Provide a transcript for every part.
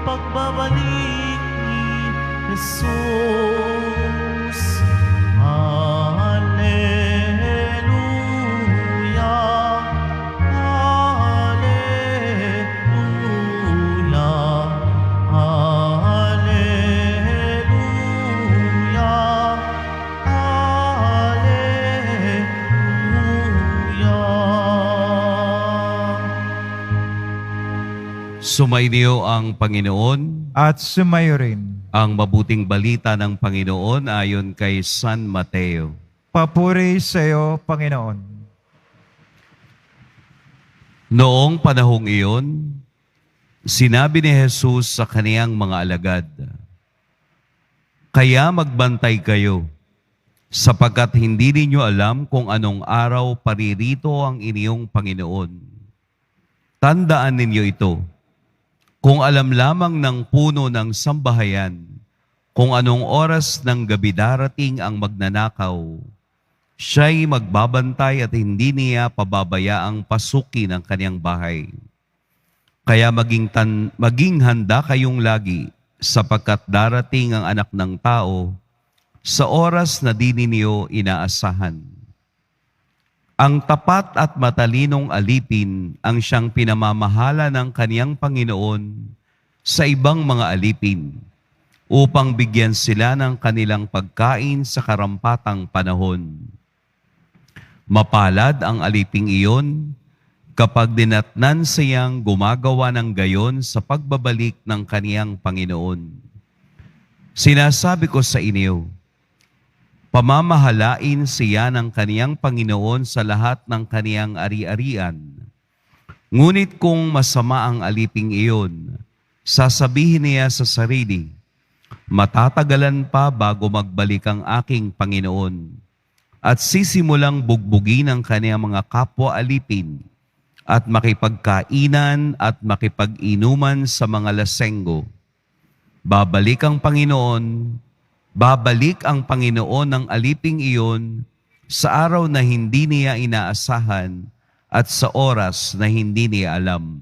pagbabalik ni Jesus. Alleluia, alleluia, alleluia, alleluia. Sumainyo ang Panginoon. At sumayo rin. Ang mabuting balita ng Panginoon ayon kay San Mateo. Papuri sa iyo, Panginoon. Noong panahong iyon, sinabi ni Jesus sa kaniyang mga alagad, "Kaya magbantay kayo, sapagkat hindi ninyo alam kung anong araw paririto ang inyong Panginoon. Tandaan ninyo ito, kung alam lamang ng puno ng sambahayan, kung anong oras ng gabi darating ang magnanakaw, siya'y magbabantay at hindi niya pababayaang pasukin ang kaniyang bahay. Kaya maging handa kayong lagi, sapagkat darating ang Anak ng Tao sa oras na di ninyo inaasahan. Ang tapat at matalinong alipin ang siyang pinamamahala ng kaniyang Panginoon sa ibang mga alipin upang bigyan sila ng kanilang pagkain sa karampatang panahon. Mapalad ang aliping iyon kapag dinatnan siyang gumagawa ng gayon sa pagbabalik ng kaniyang Panginoon. Sinasabi ko sa inyo, pamamahalain siya ng kaniyang Panginoon sa lahat ng kaniyang ari-arian. Ngunit kung masama ang aliping iyon, sasabihin niya sa sarili, matatagalan pa bago magbalik ang aking Panginoon, at sisimulang bugbugin ang kaniyang mga kapwa-alipin at makipagkainan at makipag-inuman sa mga lasenggo. Babalik ang Panginoon ng aliping iyon sa araw na hindi niya inaasahan at sa oras na hindi niya alam.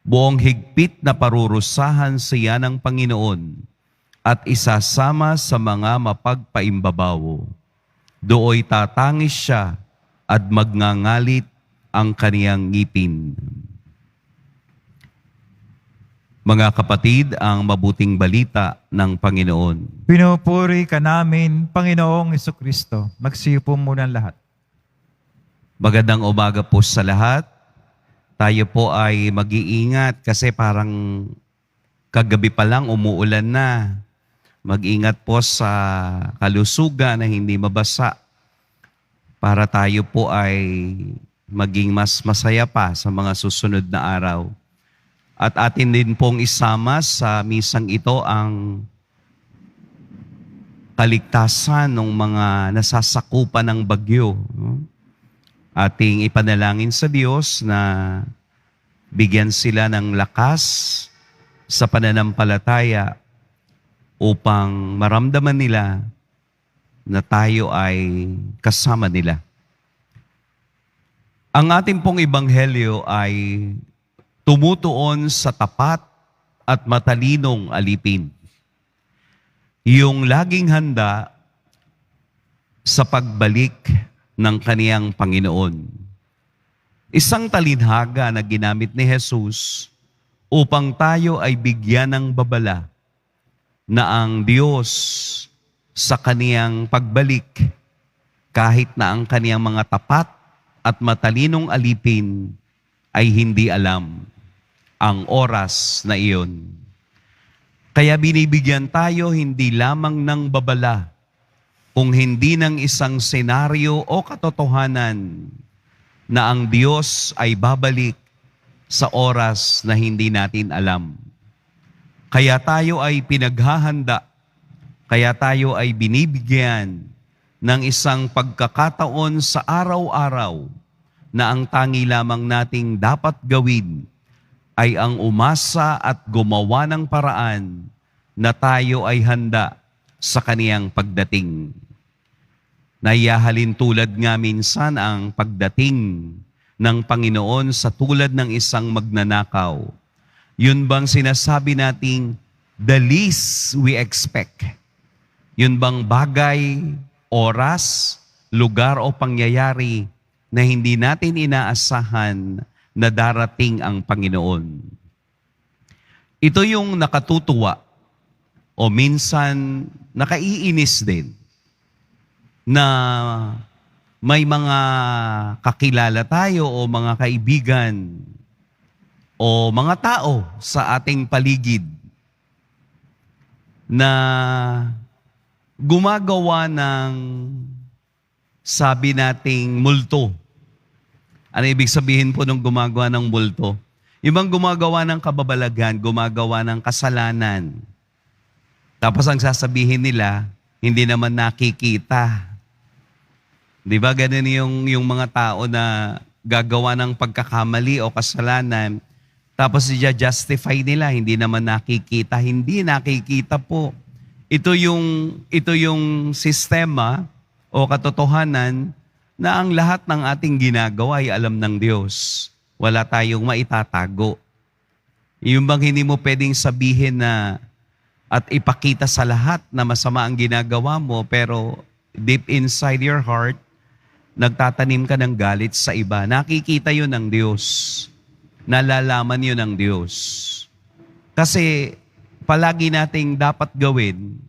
Buong higpit na parurusahan siya ng Panginoon at isasama sa mga mapagpaimbabaw. Dooy tatangis siya at magngangalit ang kaniyang ngipin. Mga kapatid, ang mabuting balita ng Panginoon. Pinupuri ka namin, Panginoong Jesucristo. Magsiyo po muna ang lahat. Magandang umaga po sa lahat. Tayo po ay mag-iingat kasi parang kagabi pa lang umuulan na. Mag-ingat po sa kalusugan na hindi mabasa para tayo po ay maging mas masaya pa sa mga susunod na araw. At atin din pong isama sa misang ito ang kaligtasan ng mga nasasakupan ng bagyo. Ating ipanalangin sa Diyos na bigyan sila ng lakas sa pananampalataya upang maramdaman nila na tayo ay kasama nila. Ang ating pong ebanghelyo ay tumutuon sa tapat at matalinong alipin. Yung laging handa sa pagbalik ng kaniyang Panginoon. Isang talinhaga na ginamit ni Jesus upang tayo ay bigyan ng babala na ang Diyos sa kaniyang pagbalik, kahit na ang kaniyang mga tapat at matalinong alipin ay hindi alam ang oras na iyon. Kaya binibigyan tayo hindi lamang ng babala, kung hindi ng isang senaryo o katotohanan na ang Diyos ay babalik sa oras na hindi natin alam. Kaya tayo ay pinaghahanda, kaya tayo ay binibigyan ng isang pagkakataon sa araw-araw na ang tangi lamang nating dapat gawin ay ang umasa at gumawa ng paraan na tayo ay handa sa kaniyang pagdating. Naiyahalin tulad nga minsan ang pagdating ng Panginoon sa tulad ng isang magnanakaw Yun bang sinasabi nating the least we expect? Yun bang bagay, oras, lugar o pangyayari na hindi natin inaasahan na darating ang Panginoon? Ito yung nakatutuwa o minsan nakaiinis din na may mga kakilala tayo o mga kaibigan o mga tao sa ating paligid na gumagawa ng sabi nating multo. Ano ibig sabihin po ng gumagawa ng multo? Yung bang gumagawa ng kababalagan, gumagawa ng kasalanan. Tapos ang sasabihin nila, hindi naman nakikita. Di ba ganun yung mga tao na gagawa ng pagkakamali o kasalanan, tapos i-justify nila, hindi naman nakikita. Hindi nakikita po. Ito yung sistema o katotohanan na ang lahat ng ating ginagawa ay alam ng Diyos. Wala tayong maitatago. Yung bang hindi mo pwedeng sabihin na at ipakita sa lahat na masama ang ginagawa mo, pero deep inside your heart, nagtatanim ka ng galit sa iba. Nakikita yun ng Diyos. Nalalaman yun ng Diyos. Kasi palagi nating dapat gawin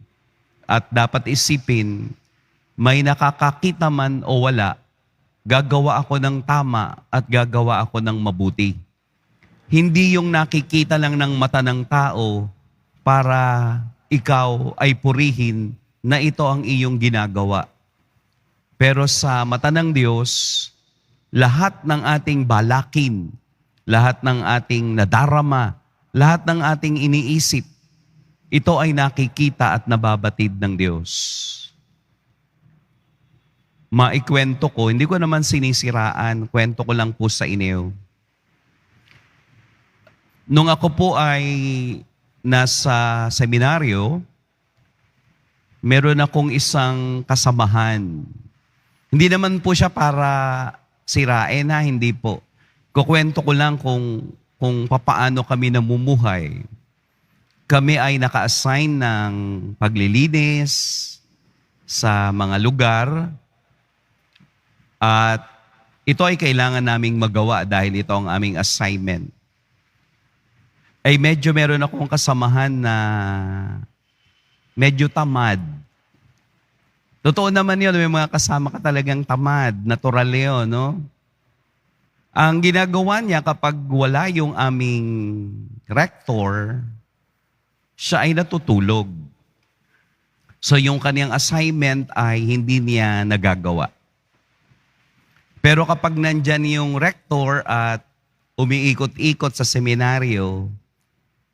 at dapat isipin, may nakakakita man o wala, gagawa ako ng tama at gagawa ako ng mabuti. Hindi yung nakikita lang ng mata ng tao para ikaw ay purihin na ito ang iyong ginagawa. Pero sa mata ng Diyos, lahat ng ating balakin, lahat ng ating nadarama, lahat ng ating iniisip, ito ay nakikita at nababatid ng Diyos. Maikwento ko, hindi ko naman sinisiraan, kwento ko lang po sa inyo. Nung ako po ay nasa seminaryo, meron akong isang kasamahan. Hindi naman po siya para sirain ha, hindi po. Kukwento ko lang kung papaano kami namumuhay. Kami ay naka-assign ng paglilinis sa mga lugar at ito ay kailangan naming magawa dahil ito ang aming assignment. Ay medyo meron akong kasamahan na medyo tamad. Totoo naman yun, may mga kasama ka talagang tamad, natural yun, no? Ang ginagawa niya kapag wala yung aming rector, siya ay natutulog. So yung kaniyang assignment ay hindi niya nagagawa. Pero kapag nandyan yung rector at umiikot-ikot sa seminaryo,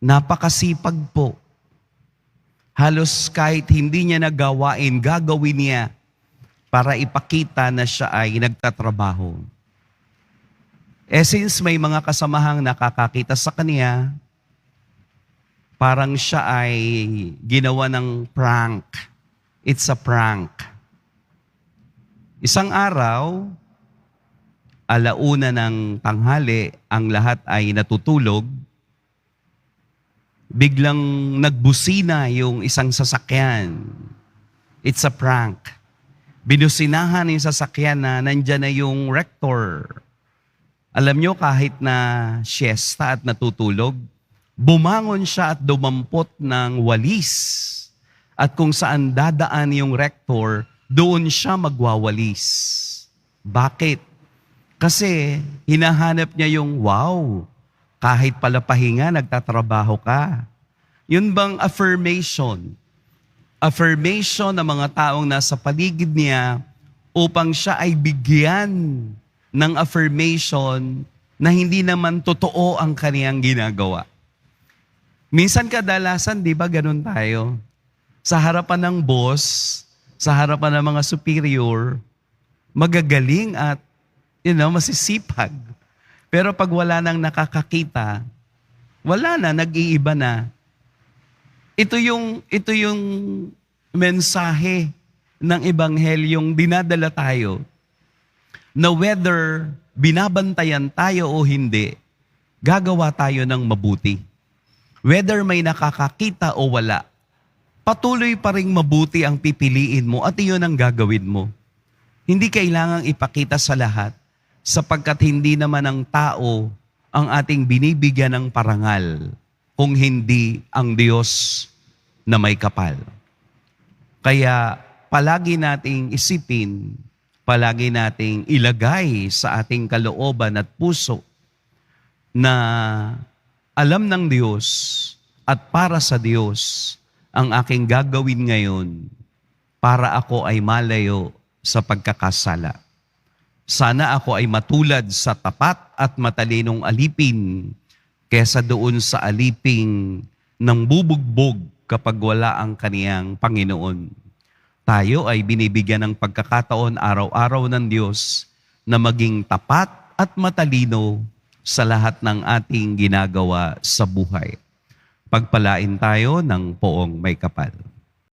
napakasipag po. Halos kahit hindi niya nagawain, gagawin niya para ipakita na siya ay nagtatrabaho. Since may mga kasamahang nakakakita sa kanya, parang siya ay ginawa ng prank. It's a prank. Isang araw, 1:00 ng tanghali, ang lahat ay natutulog. Biglang nagbusina yung isang sasakyan. It's a prank. Binusinahan yung sasakyan na nandyan na yung rector. Alam nyo, kahit na siesta at natutulog, bumangon siya at dumampot ng walis. At kung saan dadaan yung rector, doon siya magwawalis. Bakit? Kasi hinahanap niya yung, wow, kahit pala pahinga, nagtatrabaho ka. Yun bang affirmation? Affirmation ng mga taong nasa paligid niya upang siya ay bigyan ng affirmation na hindi naman totoo ang kaniyang ginagawa. Minsan kadalasan, di ba ganun tayo? Sa harapan ng boss, sa harapan ng mga superior, magagaling at masisipag. Pero pag wala nang nakakakita, wala na, nag-iiba na. Ito yung mensahe ng Ebanghelyong dinadala tayo na whether binabantayan tayo o hindi, gagawa tayo ng mabuti. Whether may nakakakita o wala, patuloy pa rin mabuti ang pipiliin mo at iyon ang gagawin mo. Hindi kailangang ipakita sa lahat sapagkat hindi naman ang tao ang ating binibigyan ng parangal kung hindi ang Diyos na may kapal. Kaya palagi nating isipin, palagi nating ilagay sa ating kalooban at puso na alam ng Diyos at para sa Diyos ang aking gagawin ngayon para ako ay malayo sa pagkakasala. Sana ako ay matulad sa tapat at matalinong alipin kesa doon sa aliping nang bubugbog kapag wala ang kaniyang Panginoon. Tayo ay binibigyan ng pagkakataon araw-araw ng Diyos na maging tapat at matalino sa lahat ng ating ginagawa sa buhay. Pagpalain tayo ng poong may kapal.